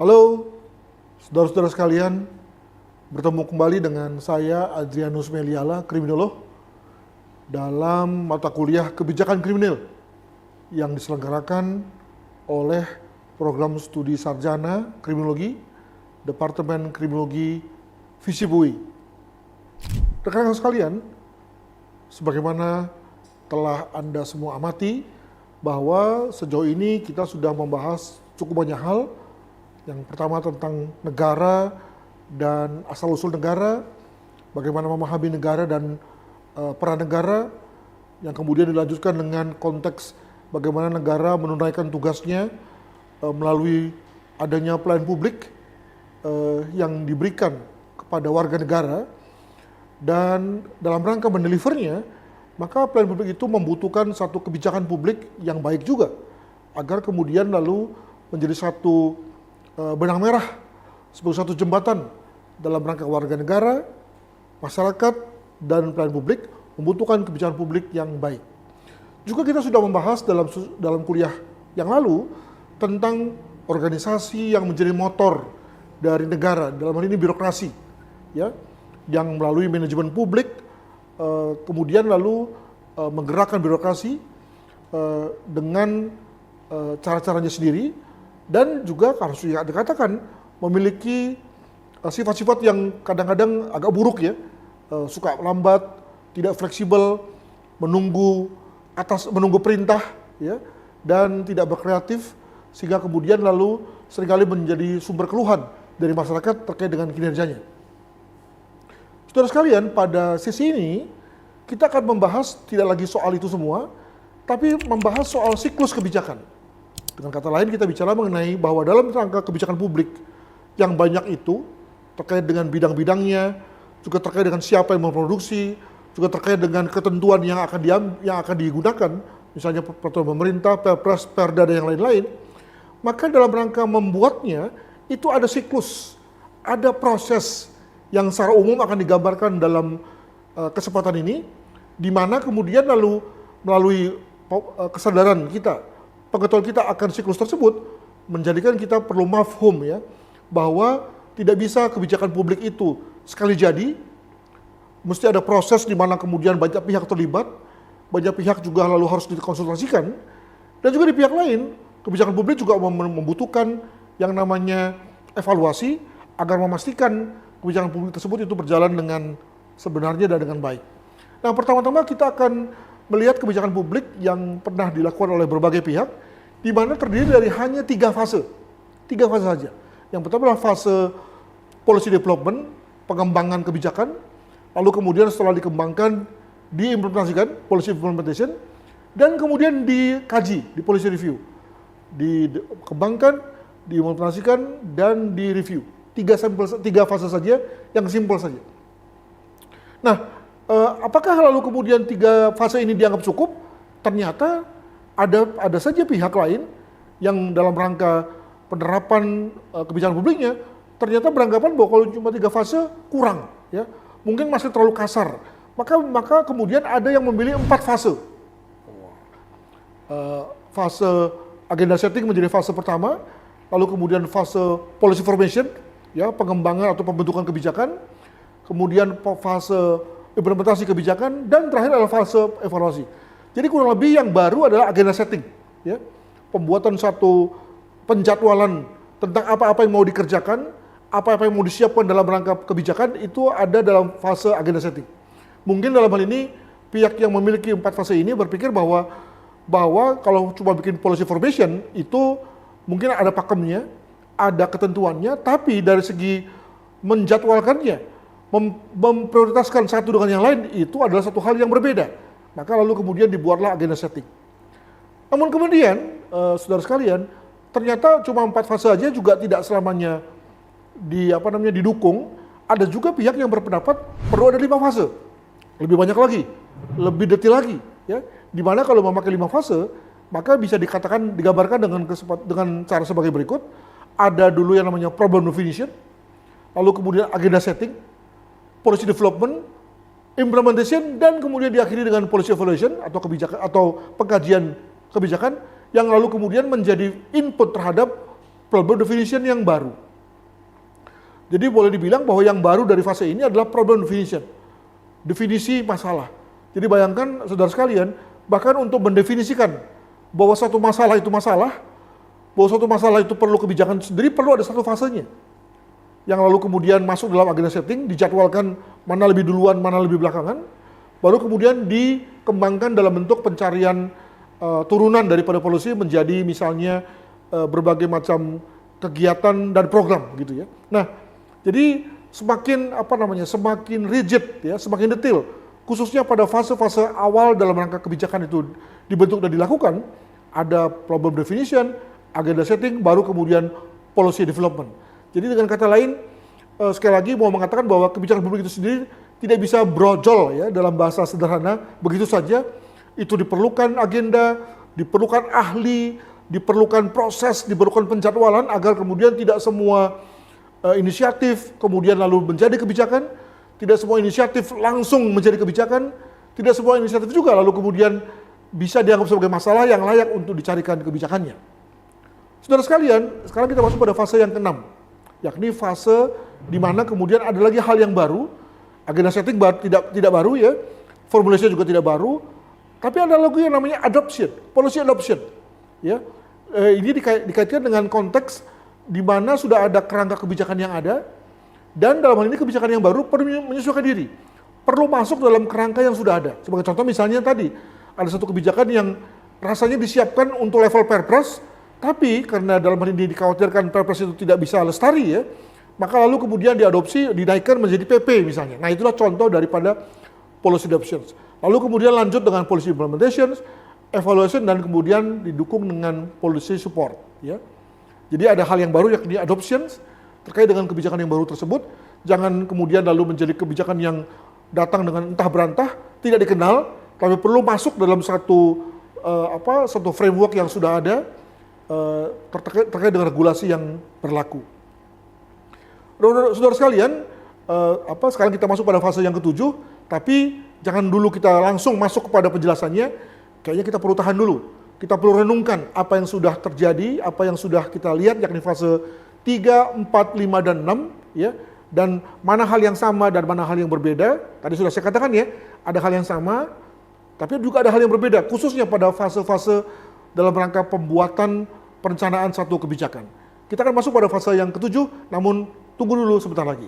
Halo, saudara-saudara sekalian, bertemu kembali dengan saya Adrianus Meliala, kriminolog, dalam mata kuliah Kebijakan Kriminal yang diselenggarakan oleh Program Studi Sarjana Kriminologi, Departemen Kriminologi Visip UI. Rekan-rekan sekalian, sebagaimana telah Anda semua amati, bahwa sejauh ini kita sudah membahas cukup banyak hal. Yang pertama tentang negara dan asal-usul negara, bagaimana memahami negara dan peran negara, yang kemudian dilanjutkan dengan konteks bagaimana negara menunaikan tugasnya melalui adanya pelayanan publik yang diberikan kepada warga negara, dan dalam rangka mendelivernya, maka pelayanan publik itu membutuhkan satu kebijakan publik yang baik juga, agar kemudian lalu menjadi satu benang merah sebagai satu jembatan dalam rangka warga negara, masyarakat, dan pelayanan publik membutuhkan kebijakan publik yang baik. Juga kita sudah membahas dalam kuliah yang lalu tentang organisasi yang menjadi motor dari negara, dalam hal ini birokrasi, ya, yang melalui manajemen publik kemudian lalu menggerakkan birokrasi dengan cara-caranya sendiri, dan juga harus dikatakan memiliki sifat-sifat yang kadang-kadang agak buruk, ya, suka lambat, tidak fleksibel, menunggu perintah, ya, dan tidak berkreatif, sehingga kemudian lalu seringkali menjadi sumber keluhan dari masyarakat terkait dengan kinerjanya. Saudara sekalian, pada sesi ini kita akan membahas tidak lagi soal itu semua, tapi membahas soal siklus kebijakan. Dengan kata lain, kita bicara mengenai bahwa dalam rangka kebijakan publik yang banyak itu, terkait dengan bidang-bidangnya, juga terkait dengan siapa yang memproduksi, juga terkait dengan ketentuan yang akan digunakan, misalnya peraturan pemerintah, Perpres, Perda, dan yang lain-lain, maka dalam rangka membuatnya, itu ada siklus, ada proses yang secara umum akan digambarkan dalam kesempatan ini, di mana kemudian lalu melalui kesadaran kita, pengetahuan kita akan siklus tersebut, menjadikan kita perlu mafhum, ya, bahwa tidak bisa kebijakan publik itu sekali jadi, mesti ada proses di mana kemudian banyak pihak terlibat, banyak pihak juga lalu harus dikonsultasikan, dan juga di pihak lain, kebijakan publik juga membutuhkan yang namanya evaluasi agar memastikan kebijakan publik tersebut itu berjalan dengan sebenarnya dan dengan baik. Nah, pertama-tama kita akan melihat kebijakan publik yang pernah dilakukan oleh berbagai pihak, di mana terdiri dari hanya tiga fase saja. Yang pertama adalah fase policy development, pengembangan kebijakan, lalu kemudian setelah dikembangkan, diimplementasikan, policy implementation, dan kemudian dikaji, di policy review, dikembangkan, diimplementasikan, dan direview. Tiga fase saja yang simpel saja. Nah, apakah lalu kemudian tiga fase ini dianggap cukup? Ternyata ada saja pihak lain yang dalam rangka penerapan kebijakan publiknya ternyata beranggapan bahwa kalau cuma tiga fase kurang, ya, mungkin masih terlalu kasar. Maka kemudian ada yang memilih 4 fase. Fase agenda setting menjadi fase pertama, lalu kemudian fase policy formation, ya, pengembangan atau pembentukan kebijakan, kemudian fase implementasi kebijakan, dan terakhir adalah fase evaluasi. Jadi kurang lebih yang baru adalah agenda setting, ya, pembuatan satu penjadwalan tentang apa-apa yang mau dikerjakan, apa-apa yang mau disiapkan dalam rangka kebijakan, itu ada dalam fase agenda setting. Mungkin dalam hal ini pihak yang memiliki 4 fase ini berpikir bahwa kalau cuma bikin policy formation itu mungkin ada pakemnya, ada ketentuannya, tapi dari segi menjadwalkannya, memprioritaskan satu dengan yang lain, itu adalah satu hal yang berbeda. Maka lalu kemudian dibuatlah agenda setting. Namun kemudian, saudara sekalian, ternyata cuma 4 fase saja juga tidak selamanya didukung. Ada juga pihak yang berpendapat perlu ada 5 fase, lebih banyak lagi, lebih detail lagi, ya. Dimana kalau memakai 5 fase, maka bisa digambarkan dengan cara sebagai berikut. Ada dulu yang namanya problem definition, lalu kemudian agenda setting, policy development, implementation, dan kemudian diakhiri dengan policy evaluation atau pengkajian kebijakan yang lalu kemudian menjadi input terhadap problem definition yang baru. Jadi boleh dibilang bahwa yang baru dari fase ini adalah problem definition, definisi masalah. Jadi bayangkan saudara sekalian, bahkan untuk mendefinisikan bahwa satu masalah itu masalah, bahwa suatu masalah itu perlu kebijakan sendiri, perlu ada satu fasenya. Yang lalu kemudian masuk dalam agenda setting, dijadwalkan mana lebih duluan, mana lebih belakangan, baru kemudian dikembangkan dalam bentuk pencarian turunan daripada policy menjadi misalnya berbagai macam kegiatan dan program gitu ya. Nah, jadi semakin rigid ya, semakin detail, khususnya pada fase-fase awal dalam rangka kebijakan itu dibentuk dan dilakukan, ada problem definition, agenda setting, baru kemudian policy development. Jadi dengan kata lain, sekali lagi mau mengatakan bahwa kebijakan publik itu sendiri tidak bisa brojol ya, dalam bahasa sederhana, begitu saja. Itu diperlukan agenda, diperlukan ahli, diperlukan proses, diperlukan penjadwalan agar kemudian tidak semua inisiatif kemudian lalu menjadi kebijakan, tidak semua inisiatif langsung menjadi kebijakan, tidak semua inisiatif juga lalu kemudian bisa dianggap sebagai masalah yang layak untuk dicarikan kebijakannya. Saudara sekalian, sekarang kita masuk pada fase yang ke-6, yakni fase di mana kemudian ada lagi hal yang baru, agenda setting tidak baru ya, formulasinya juga tidak baru, tapi ada lagi yang namanya adoption, policy adoption. Ya, ini dikaitkan dengan konteks di mana sudah ada kerangka kebijakan yang ada, dan dalam hal ini kebijakan yang baru perlu menyesuaikan diri, perlu masuk dalam kerangka yang sudah ada. Sebagai contoh misalnya tadi, ada satu kebijakan yang rasanya disiapkan untuk level Perpres, tapi karena dalam hal ini dikhawatirkan Perpres itu tidak bisa lestari ya, maka lalu kemudian diadopsi, dinaikkan menjadi PP misalnya. Nah itulah contoh daripada policy adoptions. Lalu kemudian lanjut dengan policy implementations, evaluation, dan kemudian didukung dengan policy support. Ya. Jadi ada hal yang baru yakni adoptions terkait dengan kebijakan yang baru tersebut. Jangan kemudian lalu menjadi kebijakan yang datang dengan entah berantah, tidak dikenal, tapi perlu masuk dalam satu framework yang sudah ada terkait dengan regulasi yang berlaku. Saudara sekalian, sekarang kita masuk pada fase yang ke-7, tapi jangan dulu kita langsung masuk kepada penjelasannya, kayaknya kita perlu tahan dulu. Kita perlu renungkan apa yang sudah terjadi, apa yang sudah kita lihat, yakni fase 3, 4, 5, dan 6, ya. Dan mana hal yang sama dan mana hal yang berbeda. Tadi sudah saya katakan ya, ada hal yang sama, tapi juga ada hal yang berbeda, khususnya pada fase-fase dalam rangka pembuatan perencanaan satu kebijakan. Kita akan masuk pada fase yang ke-7, namun tunggu dulu sebentar lagi.